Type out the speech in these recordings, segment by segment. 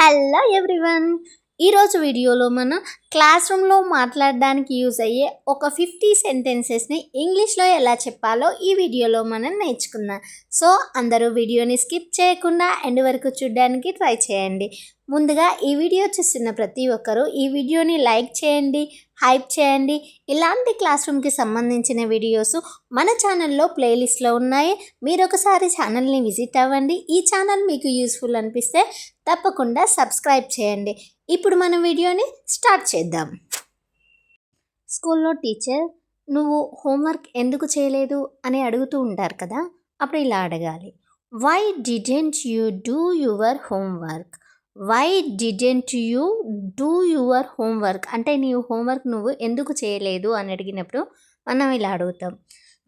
Hello everyone. ఈరోజు వీడియోలో మనం క్లాస్ రూమ్లో మాట్లాడడానికి యూజ్ అయ్యే ఒక 50 సెంటెన్సెస్ని ఇంగ్లీష్లో ఎలా చెప్పాలో ఈ వీడియోలో మనం నేర్చుకుందాం. సో అందరూ వీడియోని స్కిప్ చేయకుండా ఎండ్ వరకు చూడడానికి ట్రై చేయండి. ముందుగా ఈ వీడియో చూస్తున్న ప్రతి ఒక్కరూ ఈ వీడియోని లైక్ చేయండి, హైప్ చేయండి. ఇలాంటి క్లాస్ రూమ్కి సంబంధించిన వీడియోస్ మన ఛానల్లో ప్లేలిస్ట్లో ఉన్నాయి. మీరు ఒకసారి ఛానల్ని విజిట్ అవ్వండి. ఈ ఛానల్ మీకు యూస్ఫుల్ అనిపిస్తే తప్పకుండా సబ్స్క్రైబ్ చేయండి. ఇప్పుడు మనం వీడియోని స్టార్ట్ చేద్దాం. స్కూల్లో టీచర్ నువ్వు హోంవర్క్ ఎందుకు చేయలేదు అని అడుగుతూ ఉంటారు కదా, అప్పుడు ఇలా అడగాలి. Why didn't you do your homework? Why didn't you do your homework అంటే నీవు హోంవర్క్ నువ్వు ఎందుకు చేయలేదు అని అడిగినప్పుడు మనం ఇలా అడుగుతాం.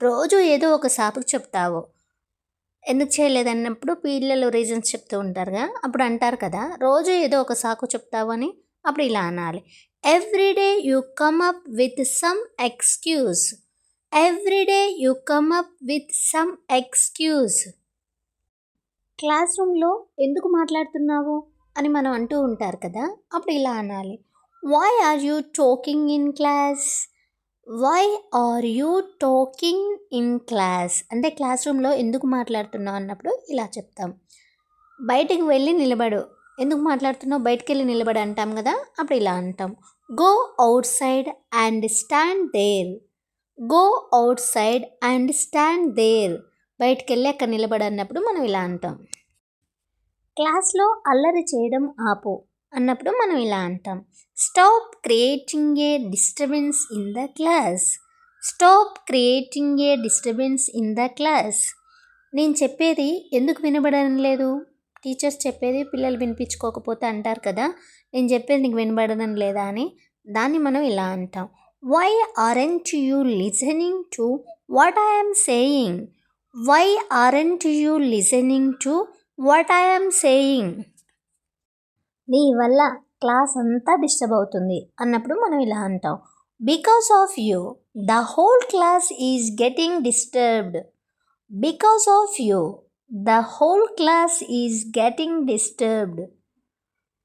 రోజు ఏదో ఒక సాకుకు చెప్తావు. ఎందుకు చేయలేదన్నప్పుడు పిల్లలు రీజన్స్ చెప్తూ ఉంటారుగా, అప్పుడు అంటారు కదా రోజు ఏదో ఒక సాకు చెప్తావు అని. అప్పుడు ఇలా అనాలి. Everyday you come up with some excuse. Everyday you come up with some excuse. Class రూమ్లో ఎందుకు మాట్లాడుతున్నావు అని మనం అంటూ ఉంటారు కదా, అప్పుడు ఇలా అనాలి. Why are you talking in class? Why are you talking in class అంటే క్లాస్ రూమ్లో ఎందుకు మాట్లాడుతున్నావు అన్నప్పుడు ఇలా చెప్తాం. బయటికి వెళ్ళి నిలబడు. ఎందుకు మాట్లాడుతున్నావు? బయటికి వెళ్ళి నిలబడి అంటాం కదా, అప్పుడు ఇలా అంటాం. Go outside and stand there. Go outside and stand there. బయటికి వెళ్ళి అక్కడ నిలబడి అన్నప్పుడు మనం ఇలా అంటాం. క్లాస్లో అల్లరి చేయడం ఆపు అన్నప్పుడు మనం ఇలా అంటాం. Stop creating a disturbance in the class. Stop creating a disturbance in the class. నేను చెప్పేది ఎందుకు వినబడడం లేదు? టీచర్స్ చెప్పేది పిల్లలు వినిపించుకోకపోతే అంటారు కదా, నేను చెప్పేది నీకు వినబడడం లేదా అని. దాన్ని మనం ఇలా అంటాం. Why aren't you listening to what I'm saying? Why aren't you listening to what I'm saying. నీ వల్ల క్లాస్ అంతా డిస్టర్బ్ అవుతుంది అన్నప్పుడు మనం ఇలా అంటాం. Because of you the whole class is getting disturbed. Because of you the whole class is getting disturbed.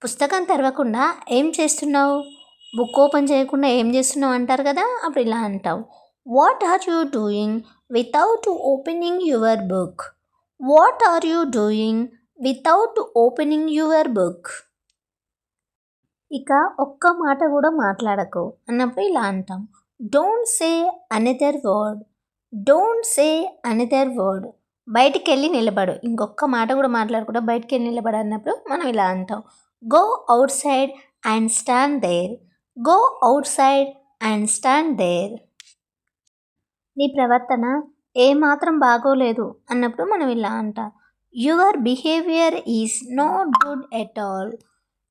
పుస్తకం తెరవకుండా ఏం చేస్తున్నావు? బుక్ ఓపెన్ చేయకుండా ఏం చేస్తున్నావు అంటారు కదా, అప్పుడు ఇలా అంటాం. What are you doing without opening your book? What are you doing without opening your book. ఇక ఒక్క మాట కూడా మాట్లాడకు అన్నప్పుడు ఇలా అంటాం. Don't say another word. Don't say another word. బయటికి వెళ్ళి నిలబడు. ఇంకొక మాట కూడా మాట్లాడకుండా బయటికి వెళ్ళి నిలబడు అన్నప్పుడు మనం ఇలా అంటాం. Go outside and stand there. Go outside and stand there. నీ ప్రవర్తన ఏమాత్రం బాగోలేదు అన్నప్పుడు మనం ఇలా అంటాం. Your behaviour is not good at all.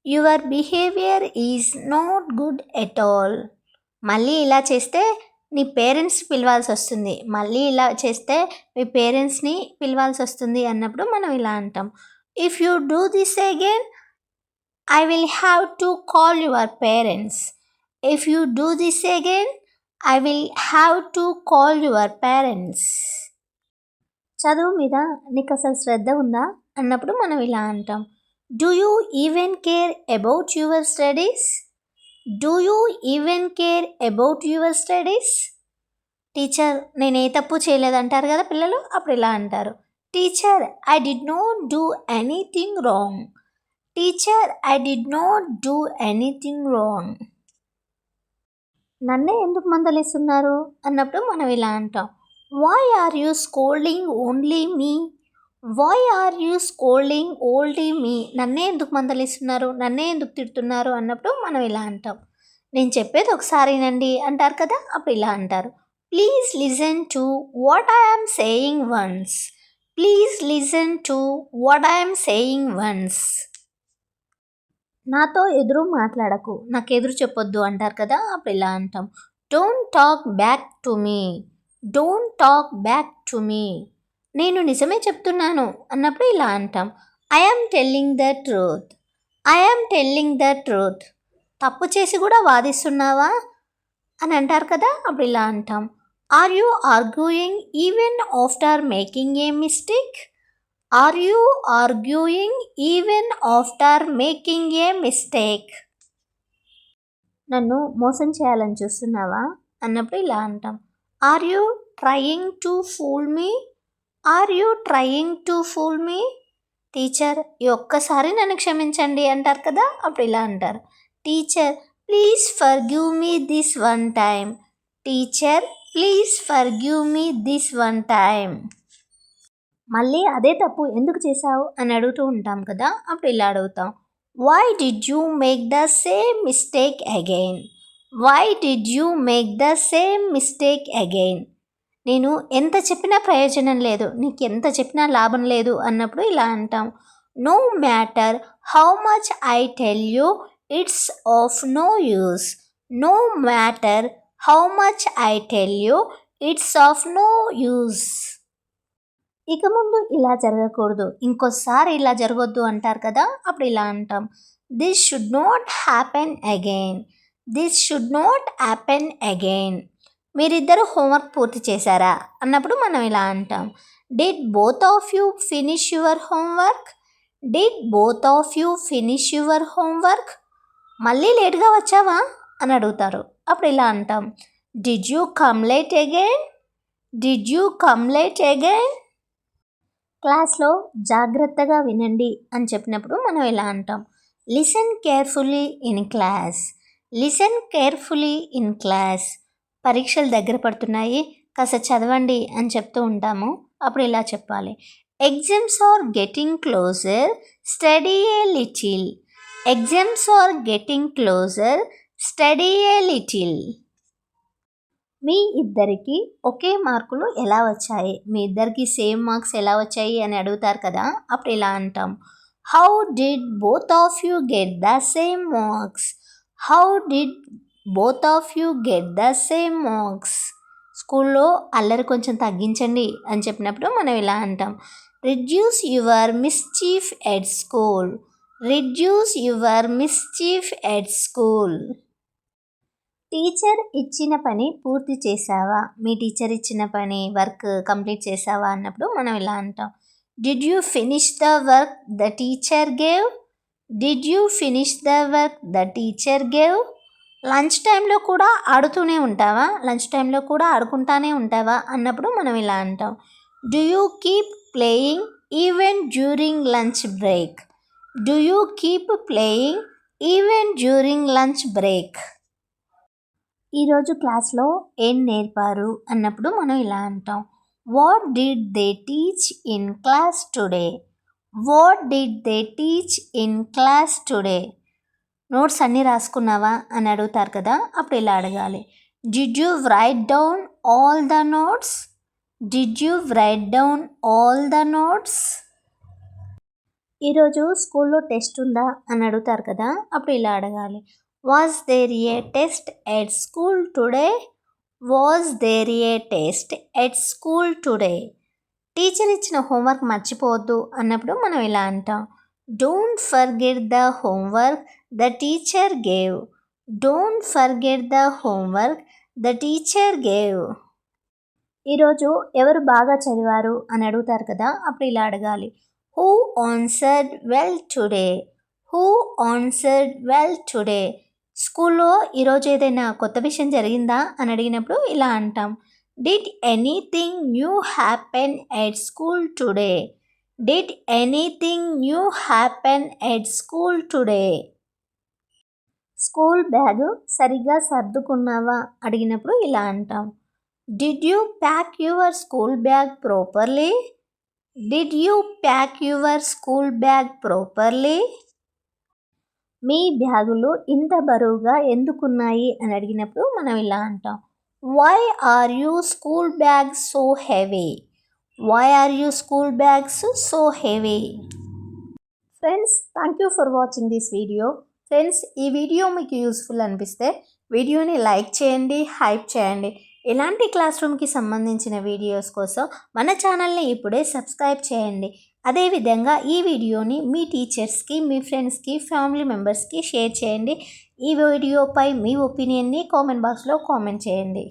Your behaviour is not good at all. మళ్ళీ ఇలా చేస్తే నీ పేరెంట్స్ పిలవాల్సి వస్తుంది. మళ్ళీ ఇలా చేస్తే మీ పేరెంట్స్ని పిలవాల్సి వస్తుంది అన్నప్పుడు మనం ఇలా అంటాం. If you do this again I will have to call your parents. If you do this again I will have to call your parents. చదువు మీద నీకు అసలు శ్రద్ధ ఉందా అన్నప్పుడు మనం ఇలా అంటాం. Do you even care about your studies? Do you even care about your studies. Teacher నేను ఏ తప్పు చేయలేదంటారు కదా పిల్లలు, అప్పుడు ఇలా అంటారు. Teacher I did not do anything wrong. Teacher I did not do anything wrong. నన్నే ఎందుకు మందలిస్తున్నారు అన్నప్పుడు మనం ఇలా అంటాం. Why are you scolding only me? Why are you scolding only me. నన్నే ఎందుకు మందలిస్తున్నారు, నన్నే ఎందుకు తిడుతున్నారు అన్నప్పుడు మనం ఇలా అంటాం. నేను చెప్పేది ఒకసారినండి అంటారు కదా, అప్పుడు ఇలా అంటారు. Please listen to what I'm saying once. Please listen to what I'm saying once. నాతో ఎదురు మాట్లాడకు, నాకు ఎదురు చెప్పొద్దు అంటారు కదా, అప్పుడు ఇలా అంటాం. Don't talk back to me. Don't talk back to me. నేను నిజమే చెప్తున్నాను అన్నప్పుడు ఇలా అంటాం. I'm telling the truth. I'm telling the truth. తప్పు చేసి కూడా వాదిస్తున్నావా అని అంటారు కదా, అప్పుడు ఇలా అంటాం. Are you arguing even after making a mistake? Are you arguing even after making a mistake? నన్ను మోసం చేయాలని చూస్తున్నావా అన్నప్పుడు ఇలా అంటాం. Are you trying to fool me? Are you trying to fool me? Teacher, ఈ ఒక్కసారి నన్ను క్షమించండి అంటారు కదా, అప్పుడు ఇలా అంటారు. Teacher, please forgive me this one time. Teacher, please forgive me this one time. మళ్ళీ అదే తప్పు ఎందుకు చేశావు అని అడుగుతూ ఉంటాం కదా, అప్పుడు ఇలా అడుగుతాం. Why did you make the same mistake again? Why did you make the same mistake again? నేను ఎంత చెప్పినా ప్రయోజనం లేదు, నీకు ఎంత చెప్పినా లాభం లేదు అన్నప్పుడు ఇలా అంటాం. No matter how much I tell you, it's of no use. No matter how much I tell you, it's of no use. ఇక ముందు ఇలా జరగకూడదు, ఇంకోసారి ఇలా జరగొద్దు అంటారు కదా, అప్పుడు ఇలా అంటాం. This should not happen again. This should not happen again. మీరిద్దరు హోంవర్క్ పూర్తి చేశారా అన్నప్పుడు మనం ఇలా అంటాం. Did both of you finish your homework? Did both of you finish your homework? మళ్ళీ లేట్గా వచ్చావా అని అడుగుతారు, అప్పుడు ఇలా అంటాం. Did you come late again? Did you come late again? క్లాస్లో జాగ్రత్తగా వినండి అని చెప్పినప్పుడు మనం ఇలా అంటాం. Listen carefully in class. Listen carefully in class. పరీక్షలు దగ్గర పడుతున్నాయి, కాస్త చదవండి అని చెప్తూ ఉంటాము, అప్పుడు ఇలా చెప్పాలి. Exams are getting closer, study a little. Exams are getting closer, study a little. మీ ఇద్దరికి ఒకే మార్కులు ఎలా వచ్చాయి, మీ ఇద్దరికి సేమ్ మార్క్స్ ఎలా వచ్చాయి అని అడుగుతారు కదా, అప్పుడు ఇలా అంటాం. How did both of you get the same marks? How did both of you get the same marks? స్కూల్లో అల్లరి కొంచెం తగ్గించండి అని చెప్పినప్పుడు మనం ఇలా అంటాం. Reduce your mischief at school. Reduce your mischief at school. Teacher ఇచ్చిన పని పూర్తి చేసావా? మీ టీచర్ ఇచ్చిన పని వర్క్ కంప్లీట్ చేసావా అన్నప్పుడు మనం ఇలా అంటాం. Did you finish the work the teacher gave? Did you finish the work the teacher gave? Lunch టైంలో కూడా ఆడుతూనే ఉంటావా? లంచ్ టైంలో కూడా ఆడుకుంటానే ఉంటావా అన్నప్పుడు మనం ఇలా అంటాం. Do you keep playing even during lunch break? Do you keep playing even during lunch break? ఈరోజు క్లాస్లో ఏం నేర్పారు అన్నప్పుడు మనం ఇలా అంటాం. What did they teach in class today? What did they teach in class today? Notes అన్నీ రాసుకున్నావా అని అడుగుతారు కదా, అప్పుడు ఇలా అడగాలి. Did you right down all the notes? Did you right down all the notes? ఈరోజు స్కూల్లో టెస్ట్ ఉందా అని అడుగుతారు కదా, అప్పుడు ఇలా అడగాలి. Was there a test at school today? Was there a test at school today? Teacher ఇచ్చిన హోంవర్క్ మర్చిపోవద్దు అన్నప్పుడు మనం ఇలా అంటాం. Don't forget the homework the teacher gave. Don't forget the homework the teacher gave. ఈరోజు ఎవరు బాగా చదివారు అని అడుగుతారు కదా, అప్పుడు ఇలా అడగాలి. Who answered well today? Who answered well today? స్కూల్లో ఈరోజు ఏదైనా కొత్త విషయం జరిగిందా అని అడిగినప్పుడు ఇలా అంటాం. Did anything new happen at school today? Did anything new happen at school today? School bag సరిగ్గా సర్దుకున్నావా అడిగినప్పుడు ఇలా అంటాం. Did you pack your school bag properly? Did you pack your school bag properly? మీ బ్యాగులు ఇంత బరువుగా ఎందుకున్నాయి అని అడిగినప్పుడు మనం ఇలా అంటాం. Why are you school bags so heavy? Why are you school bags so heavy? Friends, thank you for watching this video. Friends, ఈ వీడియో మీకు యూస్ఫుల్ అనిపిస్తే వీడియోని లైక్ చేయండి, హైప్ చేయండి. ఇలాంటి క్లాస్ రూమ్కి సంబంధించిన వీడియోస్ కోసం మన ఛానల్ని ఇప్పుడే సబ్స్క్రైబ్ చేయండి. అదేవిధంగా ఈ వీడియోని మీ టీచర్స్కి, మీ ఫ్రెండ్స్కి, ఫ్యామిలీ మెంబర్స్కి షేర్ చేయండి. ఈ వీడియోపై మీ ఒపీనియన్ని కామెంట్ బాక్స్లో కామెంట్ చేయండి.